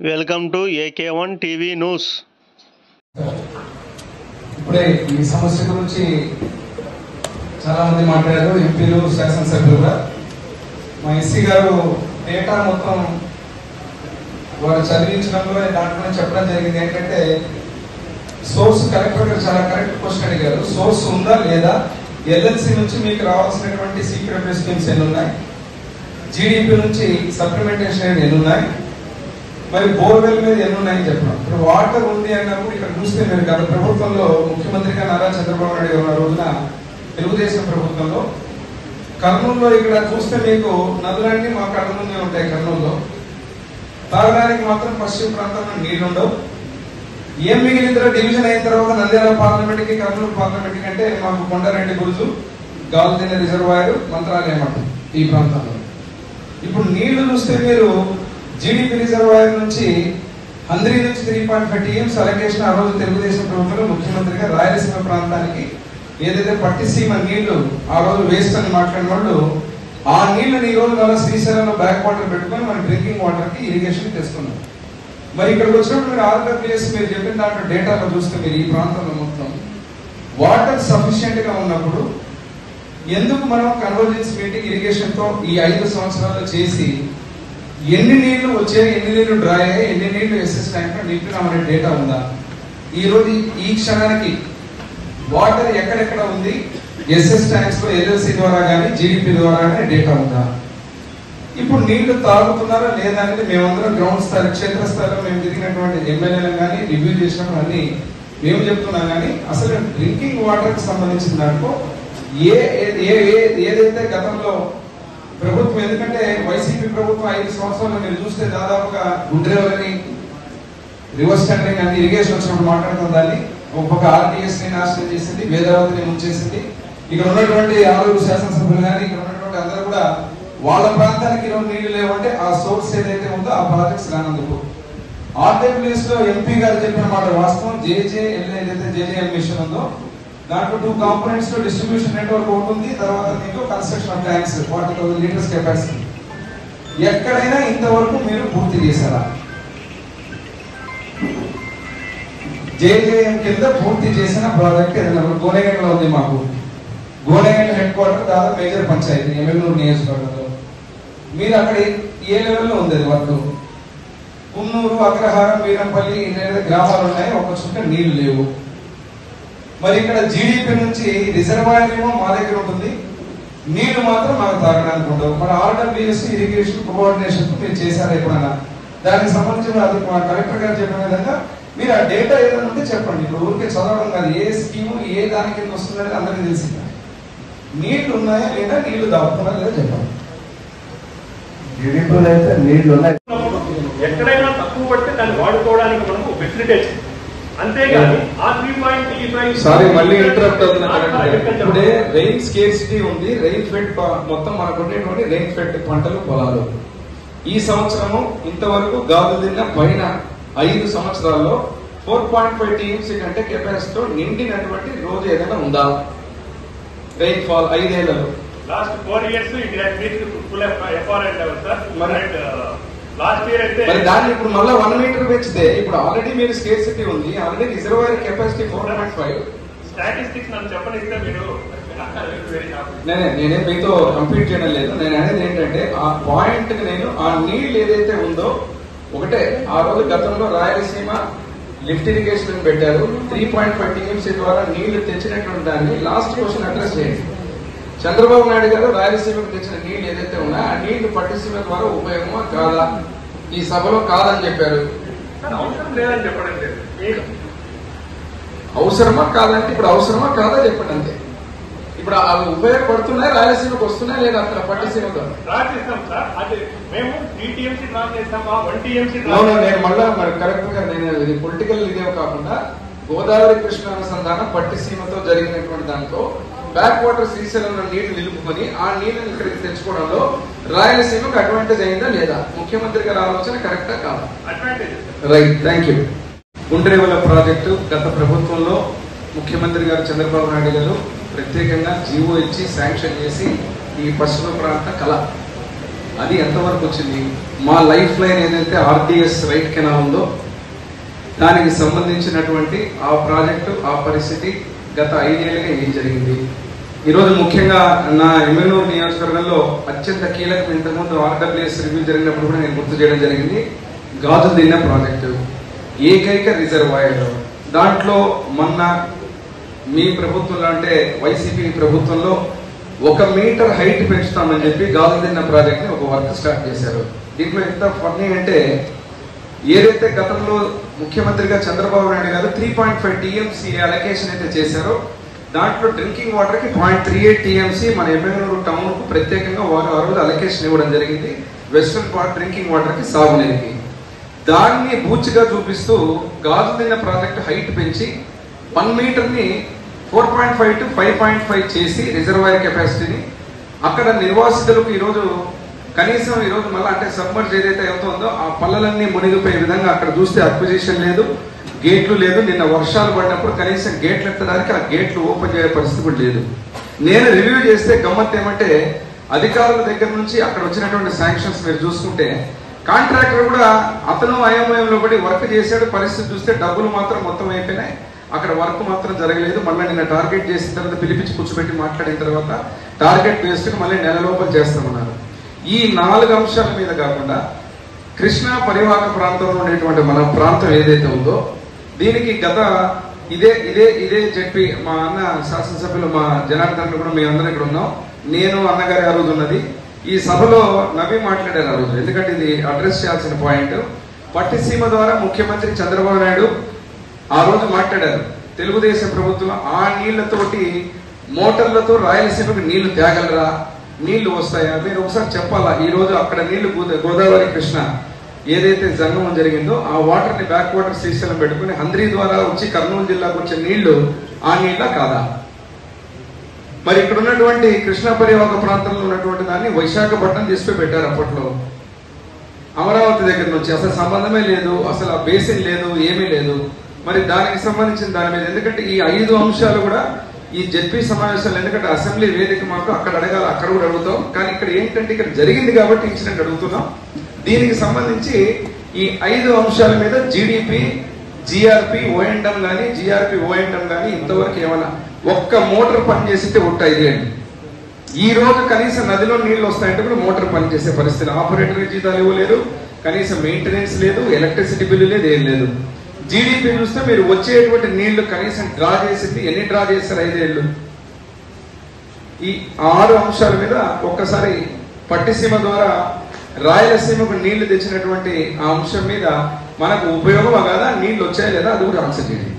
Welcome to AK1 TV news. ఇప్పుడే ఈ సమస్య గురించి చాలా మంది మాట్లాడారు, ఎంపీలు, శాసనసభ్యులు కూడా. మా ఎస్సీ గారు డేటా మొత్తం వారు చదివించడంలో దాంట్లో చెప్పడం జరిగింది ఏంటంటే, సోర్స్ కలెక్టర్ గారు చాలా కరెక్ట్ క్వశ్చన్ అడిగారు. సోర్స్ ఉందా లేదా, ఎల్ఎల్సి నుంచి మీకు రావాల్సినటువంటి సీక్రెట్ స్కీమ్స్ ఎన్ని ఉన్నాయి, జీడీపీ నుంచి సప్లిమెంటేషన్ ఎన్ని ఉన్నాయి, మరి బోర్వెల్ మీద ఎన్ని ఉన్నాయని చెప్పడం. ఇప్పుడు వాటర్ ఉంది అన్నప్పుడు ఇక్కడ చూస్తే మీరు గత ప్రభుత్వంలో ముఖ్యమంత్రిగా నారా చంద్రబాబు నాయుడు ఉన్న రోజున తెలుగుదేశం ప్రభుత్వంలో కర్నూలులో ఇక్కడ చూస్తే మీకు నదులన్నీ మా కళ్ళ ముందే ఉంటాయి. కర్నూలులో తాగడానికి మాత్రం పశ్చిమ ప్రాంతంలో నీళ్లుండవు. ఏం మిగిలిందో డివిజన్ అయిన తర్వాత నంద్యాల పార్లమెంట్ కి కర్నూలు పార్లమెంట్ కి అంటే మాకు కొండారెడ్డి గురుజు, గాల్దిన రిజర్వాయర్, మంత్రాలయం అంటాం ఈ ప్రాంతంలో. ఇప్పుడు నీళ్లు చూస్తే మీరు జీడీపీ రిజర్వాయర్ నుంచి హంద్రీ నుంచి 3.5 TMs అలొకేషన్ ఆ రోజు తెలుగుదేశం ప్రభుత్వంలో ముఖ్యమంత్రిగా రాయలసీమ ప్రాంతానికి ఏదైతే పట్టిసీమ నీళ్లు ఆ రోజు వేస్ట్ అని మాట్లాడిన వాళ్ళు, ఆ నీళ్లను ఈ రోజు వల్ల శ్రీశైలంలో బ్యాక్ వాటర్ పెట్టుకొని మన డ్రింకింగ్ వాటర్ కి ఇరిగేషన్ తెస్తున్నాం. మరి ఇక్కడికి వచ్చినప్పుడు మీరు RWS మీరు చెప్పిన దాంట్లో డేటాలో చూస్తే మీరు ఈ ప్రాంతంలో మొత్తం వాటర్ సఫిషియెంట్ గా ఉన్నప్పుడు ఎందుకు మనం కన్వర్జెన్స్ మీటింగ్ ఇరిగేషన్ తో ఈ 5 సంవత్సరాలు చేసి ఎన్ని నీళ్లు వచ్చాయి, ఎన్ని నీళ్లు డ్రై అయ్యాయి, ఎన్ని నీళ్లు ఎస్ఎస్ ట్యాంక్ లో నింపినామనే డేటా ఉందా? ఈ రోజు ఈ క్షణానికి వాటర్ ఎక్కడెక్కడ ఉంది, ఎస్ఎస్ ట్యాంక్స్ లో ఎల్ఎల్సి ద్వారా కానీ జీడీపీ ద్వారా కానీ డేటా ఉందా? ఇప్పుడు నీళ్లు తాగుతున్నారా లేదా అనేది మేమందరం గ్రౌండ్ స్థాయి, క్షేత్రస్థాయిలో మేము తిరిగినటువంటి ఎమ్మెల్యేలను కానీ రివ్యూ చేసినప్పుడు అన్ని మేము చెప్తున్నాం. కానీ అసలు డ్రింకింగ్ వాటర్ కి సంబంధించిన దాంట్లో ఏదైతే గతంలో ప్రభుత్వం, ఎందుకంటే వైసీపీ ప్రభుత్వం 5 సంవత్సరాలు మీరు చూస్తే దాదాపుగా గుండ్రేవలని రివర్స్ టెండరింగ్ అని ఇరిగేషన్ వచ్చినప్పుడు మాట్లాడుతున్న దాన్ని ఒక RDS ని నాశనం చేసింది, వేదావతిని ముంచేసింది. ఇక్కడ ఉన్నటువంటి 6 శాసనసభ్యులు కానీ ఇక్కడ ఉన్నటువంటి అందరూ కూడా వాళ్ళ ప్రాంతానికి ఈరోజు నీళ్లు లేవంటే ఆ సోర్స్ ఏదైతే ఉందో ఆ ప్రాజెక్ట్స్ రానందుకు. RWS లో ఎంపీ గారు చెప్పిన మాట వాస్తవం. JJL ఏదైతే JJL మిషన్ ఉందో దాంట్లో 2 కాంపోనెంట్స్ లో డిస్ట్రిబ్యూషన్ నెట్వర్క్ ఉంటుంది, తర్వాత మీకు construction of tanks 40,000 litres capacity. ఎక్కడైనా ఇంతవరకు మీరు పూర్తి చేశారా? JJM కింద పూర్తి చేసిన ప్రాజెక్ట్ ఏదైనా గోనెగండ్లో ఉంది. మాకు గోనెగండ్ హెడ్ క్వార్టర్ దాదాపు మేజర్ పంచాయతీ ఎమ్మెల్యేరు నియోజకవర్గంలో. మీరు అక్కడ ఏ లెవెల్లో ఉంది అది వర్క్? కున్నూరు, అగ్రహారం, వీరంపల్లి గ్రామాలు ఉన్నాయి, ఒక చుక్క నీళ్లు లేవు. మరి ఇక్కడ జీడీపీ నుంచి రిజర్వాయర్ ఏమో మా దగ్గర ఉంటుంది, నీళ్లు మాత్రం మాకు తాగడానికి ఉండవు. మన RWS ఇరిగేషన్ కోఆర్డినేషన్ మీరు చేశారా ఎప్పుడైనా? దానికి సంబంధించిన అది మా కలెక్టర్ గారు చెప్పిన విధంగా మీరు ఆ డేటా ఏదైనా ఉంటే చెప్పండి. ఇప్పుడు ఊరికే చదవడం కాదు, ఏ స్కీము ఏ దాని కింద వస్తుందని అందరికీ తెలిసింది. నీళ్లు ఉన్నాయా లేదా, నీళ్లు దాపుతున్నారా లేదా చెప్పండి. జీడీపీలో అయితే నీళ్లు ఉన్నాయి. ఎక్కడైనా తక్కువ పడితే దాన్ని వాడుకోవడానికి మనకు ఫెసిలిటేట్, అంతేగాని ఆ 3.35. సారీ మళ్ళీ ఇంటరప్ట్ అవుతున్నా. ఇప్పుడే రెయిన్ స్కేర్సిటీ ఉంది, రెయిన్ ఫెడ్ మొత్తం మనకు ఉండేటువంటి రెయిన్ ఫెడ్ పంటలు, పొలాలు. ఈ సంవత్సరము ఇంతవరకు గాలు తిన్న పైన 5 సంవత్సరాల్లో 4.5 TMC కంటే కెపాసిటీతో నిండినటువంటి రోజు ఏదైనా ఉందా? రెయిన్ ఫాల్ 5 ఏళ్లలో last 4 years it has reached full FRL level sir. Last year అయితే మరి దాన్ని ఇప్పుడు మళ్ళీ 1 మీటర్ పెంచితే ఇప్పుడు ఆల్రెడీ మీరు స్కేర్సిటీ ఉంది, ఆల్రెడీ రిజర్వాయర్ కెపాసిటీ 4.5. స్టాటిస్టిక్స్ నన్ను చెప్పనిస్తే మీరు నేనే మీతో కంప్లీట్ చేయడం లేదు. నేను అనేది ఏంటంటే ఆ పాయింట్ నేను ఆ నీళ్ళు ఏదైతే ఉందో ఒకటే. ఆ రోజు గతంలో రాయలసీమ లిఫ్ట్ ఇరిగేషన్ పెట్టారు, 3.5 TMC ద్వారా నీళ్లు తెచ్చినటువంటి దాన్ని లాస్ట్ క్వశ్చన్ అడ్రస్ చేయండి. చంద్రబాబు నాయుడు గారు రాయలసీమకు తెచ్చిన నీళ్లు ఏదైతే ఉన్నాయో ఆ నీళ్లు పట్టిసీమ ద్వారా ఉపయోగమా కాదా? ఈ సభలో కాదని చెప్పారు. అవసరం లేదని చెప్పడం లేదు. అవసరమా కాదంటే ఇప్పుడు అవసరమా కాదా చెప్పండి అంతే. ఇప్పుడు అవి ఉపయోగపడుతున్నాయి, రాయలసీమకు వస్తున్నాయి లేదా అక్కడ పట్టిసీమ ద్వారా డ్రా చేస్తాం సార్. అది మేము 3 TMC డ్రా చేస్తామా, 1 TMC నేను మళ్ళా మరి కరెక్ట్ గా నేను ఇది పొలిటికల్ ఇదే కాకుండా గోదావరి కృష్ణ అనుసంధానం పట్టిసీమతో జరిగినటువంటి దాంట్లో బ్యాక్ వాటర్ శ్రీశైలంలో నీళ్లు నిలుపుకొని ఆ నీళ్లను ఇక్కడికి తెచ్చుకోవడంలో రాయలసీమకు అడ్వాంటేజ్ అయిందా లేదా? ముఖ్యమంత్రి గారి ఆలోచన కరెక్టా కాదా? Right, thank you. Gundrevula project గత ప్రభుత్వంలో ముఖ్యమంత్రి గారు చంద్రబాబు నాయుడు గారు ప్రత్యేకంగా జీవో ఇచ్చి శాంక్షన్ చేసి ఈ పశ్చిమ ప్రాంత కళ అది ఎంతవరకు వచ్చింది? మా లైఫ్ లైన్ ఏదైతే ఆర్డిఎస్ రైట్ కెనాల్ ఉందో దానికి సంబంధించినటువంటి ఆ ప్రాజెక్టు, ఆ పరిస్థితి గత 5 ఏళ్ళుగా ఏం జరిగింది? ఈరోజు ముఖ్యంగా నా ఎమ్మెల్యూరు నియోజకవర్గంలో అత్యంత కీలకం, ఇంతకుముందు ఆర్డబ్ల్యూఎస్ రివ్యూ జరిగినప్పుడు కూడా నేను గుర్తు చేయడం జరిగింది. గాజులు దిన్న ప్రాజెక్టు ఏకైక రిజర్వాయర్, దాంట్లో మొన్న మీ ప్రభుత్వంలో అంటే వైసీపీ ప్రభుత్వంలో 1 మీటర్ హైట్ పెంచుతామని చెప్పి గాజులు దిన్న ప్రాజెక్ట్ని ఒక వర్క్ స్టార్ట్ చేశారు. దీంట్లో ఎంత ఫన్నీ అంటే, ఏదైతే గతంలో ముఖ్యమంత్రిగా చంద్రబాబు నాయుడు గారు 3.5 టీఎంసీ అలొకేషన్ అయితే చేశారో దాంట్లో డ్రింకింగ్ వాటర్కి 0.38 టీఎంసీ మన ఎమ్మెల్యేరు టౌన్కు ప్రత్యేకంగా వారు ఆ రోజు అలొకేషన్ ఇవ్వడం జరిగింది, వెస్ట్రన్ పార్ట్ డ్రింకింగ్ వాటర్కి, సాగునీరుకి. దాన్ని బూచిగా చూపిస్తూ గాజులు దిన్న ప్రాజెక్ట్ హైట్ పెంచి 1 మీటర్ని 4.5 to 5.5 చేసి రిజర్వాయర్ కెపాసిటీని అక్కడ నిర్వాసితులకు ఈరోజు కనీసం ఈరోజు మళ్ళీ అంటే సబ్మర్జ్ ఏదైతే అవుతుందో ఆ పల్లలన్నీ మునిగిపోయే విధంగా అక్కడ చూస్తే అక్విజిషన్ లేదు, గేట్లు లేదు. నిన్న వర్షాలు పడినప్పుడు కనీసం గేట్లు ఎత్తడానికి ఆ గేట్లు ఓపెన్ చేసే పరిస్థితి కూడా లేదు. నేను రివ్యూ చేస్తే గమ్మత్ ఏమంటే, అధికారుల దగ్గర నుంచి అక్కడ వచ్చినటువంటి శాంక్షన్స్ మీరు చూసుకుంటే కాంట్రాక్టర్ కూడా అతను అయోమయంలో పడి వర్క్ చేశాడు. పరిస్థితి చూస్తే డబ్బులు మాత్రం మొత్తం అయిపోయినాయి, అక్కడ వర్క్ మాత్రం జరగలేదు. మళ్ళీ నిన్న టార్గెట్ చేసిన తర్వాత పిలిపించి కూర్చోబెట్టి మాట్లాడిన తర్వాత టార్గెట్ బేస్డ్కి మళ్ళీ నెల లోపల చేస్తామన్నారు. ఈ 4 అంశాల మీద కాకుండా కృష్ణా పరివాహక ప్రాంతంలో ఉండేటువంటి మన ప్రాంతం ఏదైతే ఉందో దీనికి గత ఇదే చెప్పి మా అన్న శాసనసభ్యులు మా జనార్దన్ కూడా మేము అందరం ఇక్కడ ఉన్నాం, నేను అన్నగారి ఆ రోజు ఉన్నది. ఈ సభలో నవ్వి మాట్లాడారు ఆ రోజు, ఎందుకంటే ఇది అడ్రస్ చేయాల్సిన పాయింట్. పట్టిసీమ ద్వారా ముఖ్యమంత్రి చంద్రబాబు నాయుడు ఆ రోజు మాట్లాడారు, తెలుగుదేశం ప్రభుత్వం ఆ నీళ్లతోటి మోటార్లతో రాయలసీమకు నీళ్లు తేగలరా, నీళ్లు వస్తాయా? మీరు ఒకసారి చెప్పాలా. ఈ రోజు అక్కడ నీళ్లు గోదావరి కృష్ణ ఏదైతే జంగమం జరిగిందో ఆ వాటర్ ని బ్యాక్ వాటర్ శ్రీశైలం పెట్టుకుని హంద్రీ ద్వారా వచ్చి కర్నూలు జిల్లాకు వచ్చే నీళ్లు ఆ నీళ్ళ కాదా? మరి ఇక్కడ ఉన్నటువంటి కృష్ణా పరివాహక ప్రాంతంలో ఉన్నటువంటి దాన్ని విశాఖపట్నం తీసుకుని పెట్టారు. అప్పట్లో అమరావతి దగ్గర నుంచి అసలు సంబంధమే లేదు, అసలు ఆ బేసిన్ లేదు, ఏమీ లేదు. మరి దానికి సంబంధించిన దాని మీద ఎందుకంటే ఈ 5 అంశాలు కూడా ఈ జెడ్పీ సమావేశాలు, ఎందుకంటే అసెంబ్లీ వేదిక మాకు అక్కడ అడగాలి, అక్కడ కూడా అడుగుతాం. కానీ ఇక్కడ ఏంటంటే ఇక్కడ జరిగింది కాబట్టి ఇన్సిడెంట్ అడుగుతున్నాం. దీనికి సంబంధించి ఈ 5 అంశాల మీద జీడిపి, జిఆర్పి, ఓఎండం కానీ జిఆర్పి ఓఎండం కానీ ఇంతవరకు ఏమైనా ఒక్క మోటార్ పని చేసితే 5 ఏళ్ళు. ఈ రోజు కనీసం నదిలో నీళ్లు వస్తాయంటే కూడా మోటార్ పని చేసే పరిస్థితి, ఆపరేటర్ జీతాలు ఇవ్వలేరు, కనీసం మెయింటెనెన్స్ లేదు, ఎలక్ట్రిసిటీ బిల్లు లేదు, ఏం లేదు. జీడిపి చూస్తే మీరు వచ్చేటువంటి నీళ్లు కనీసం డ్రా చేసింది ఎన్ని డ్రా చేస్తారు 5 ఏళ్ళు. ఈ 6 అంశాల మీద ఒక్కసారి పట్టిసీమ ద్వారా రాయలసీమకు నీళ్లు తెచ్చినటువంటి ఆ అంశం మీద మనకు ఉపయోగం కదా, నీళ్లు వచ్చాయి లేదా, అది కూడా ఆన్సర్ చేయండి.